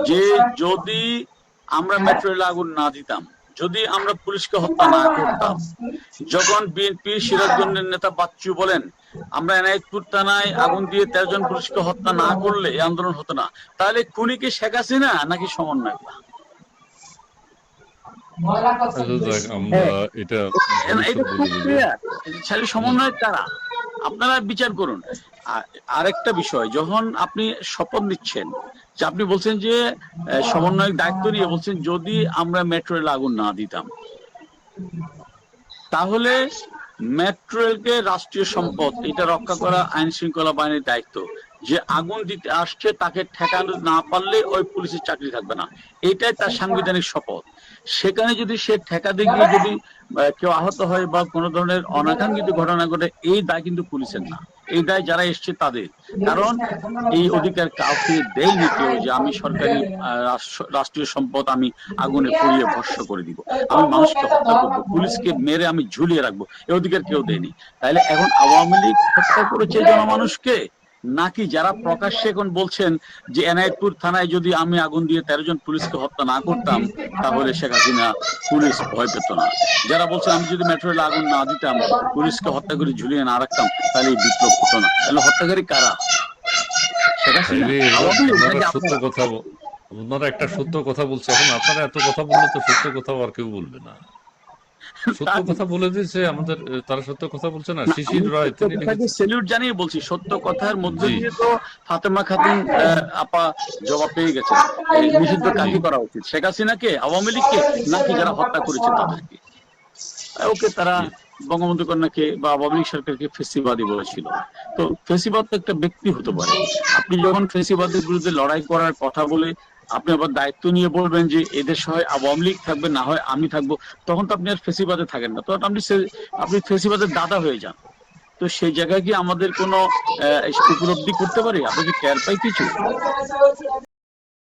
যে যদি আমরা মেট্রো রেলে আগুন না দিতাম, যদি আমরা পুলিশকে হত্যা না করতাম, যখন বিএনপি সিরাজগঞ্জের নেতা বাচ্চু বলেন আমরা এনায়েতপুর থানায় আগুন দিয়ে 13 জন পুলিশকে হত্যা না করলে এই আন্দোলন হতো না, তাহলে খুনি কি শেখ হাসিনা নাকি সমন্বয়করা? আমরা এটা এটা খুব ক্লিয়ার, সমন্বয় কারা? আপনারা বিচার করুন। আরেকটা বিষয়, যখন আপনি শপথ নিচ্ছেন, যে আপনি বলছেন যে সমন্বয়ক দায়িত্ব নিয়ে বলছেন যদি আমরা মেট্রো রেল আগুন না দিতাম, তাহলে মেট্রো রেলকে রাষ্ট্রীয় সম্পদ, এটা রক্ষা করা আইন শৃঙ্খলা বাহিনীর দায়িত্ব। যে আগুন দিতে আসছে তাকে ঠেকানো না পারলে ওই পুলিশের চাকরি থাকবে না, এটাই তার সাংবিধানিক শপথ। সেখানে যদি সে ঠেকাতে গিয়ে যদি কেউ আহত হয় বা কোনো ধরনের অনাকাঙ্ক্ষিত ঘটনা ঘটে, এই দায় কিন্তু পুলিশের না, এই দায় যারা এসছে তাদের। কারণ এই অধিকার কাউকে দেয়নি কেউ যে আমি সরকারি রাষ্ট্রীয় সম্পদ আমি আগুনে পুড়িয়ে ভস্ম করে দিব, আমি মানুষকে হত্যা করবো, পুলিশকে মেরে আমি ঝুলিয়ে রাখবো, এই অধিকার কেউ দেয়নি। তাহলে এখন আওয়ামী লীগ হত্যা করেছে জনমানুষকে, নাকি যারা প্রকাশ্যে এখন বলছেন যে এনায়েতপুর থানায় যদি আমি আগুন দিয়ে 13 জন পুলিশকে হত্যা না করতাম তাহলে শেখ হাসিনা পুলিশ ভয় পেত না, যারা বলছেন আমি যদি মেট্রো রেলে আগুন না দিতাম, পুলিশকে হত্যা করে ঝুলিয়ে না রাখতাম, তাহলে এই বিপ্লব হতো না, তাহলে হত্যাকারী কারা? শেখ হাসিনা? সত্য কথা, ওনারা একটা সত্য কথা বলছে। এখন আপনারা এত কথা বললে তো সত্য কথা আর কেউ বলবে না। সত্য কথা বলে দিয়েছে আমাদের, তারা সত্য কথা বলছে না। শিশির রায় তিনি স্যালুট জানিয়ে বলছি, সত্য কথার মধ্যে দিয়ে তো ফাতেমা খাতুন আপা জবাব পেয়ে গেছেন। নিষিদ্ধ কাকে করা উচিত, শেখ হাসিনাকে, আওয়ামী লীগকে, নাকি যারা হত্যা করেছে তাদেরকে? ওকে, তারা বঙ্গবন্ধু কন্যাকে বা আওয়ামী লীগ সরকারকে ফেসিবাদী বলেছিল। তো ফেসিবাদ তো একটা ব্যক্তি হতে পারে। আপনি যখন ফেসিবাদের বিরুদ্ধে লড়াই করার কথা বলে আপনি আবার দায়িত্ব নিয়ে বলবেন যে এদের হয় আওয়ামী লীগ থাকবে, না হয় আমি থাকবো, তখন তো আপনি আর ফেসিবাদে থাকেন না, তখন আপনি ফেসিবাদের দাদা হয়ে যান। তো সেই জায়গায় কি আমাদের কোনো উপলব্ধি করতে পারি? আপনি কি টের পাই কিছু?